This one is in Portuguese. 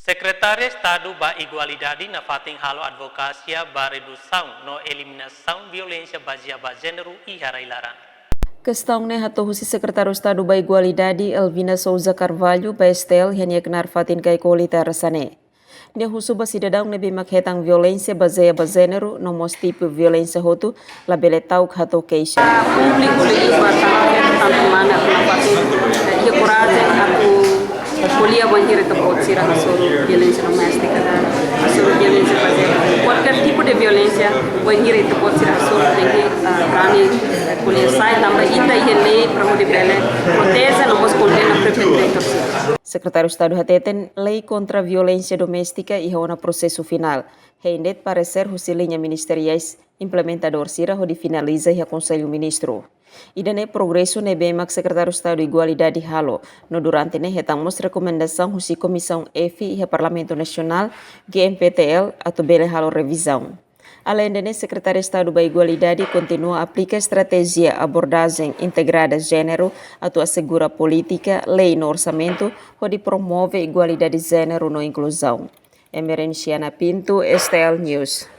Secretário de Estado ba Igualdade na fating halo advocacia ba redução no eliminação violência baseada ba gênero e harailaran. Questão ne hatohu si Secretário de Estado ba Igualdade Elvina Souza Carvalho ba Estel hanya kenar fatin kai kolita rasane. Ne husuba cidadão ne bimak hetang violência baseada ba gênero no mos tipo violência hotu la beletau hato queixa. Público lagi batalha tanto mana na fatin que coragem polia banheira que pode ser a sobre violência doméstica, a sobre violência baseada. Qualquer tipo de violência, banheira que pode ser a sobre tem que rani polia sai também ainda é lei para o de bela protege não pode condena perpetrator. Secretário de Estado hateten lei contra a violência doméstica e hona processo final. Hendet parecer husilinha ministeriais implementador sira ho finaliza e Conselho Ministro. Ida ne progresso ne bemak Secretário de Estado Igualdade halo no durante ne hetamos recomendação husi Comissão EFI e Parlamento Nacional GMPTL atau bele halo revisão. Além de Secretário de Estado da Igualdade continua a aplicar estratégia abordagem integrada gênero atau assegura política, lei no orçamento, onde promove igualdade de gênero no inclusão. Emerenciana Pinto, STL News.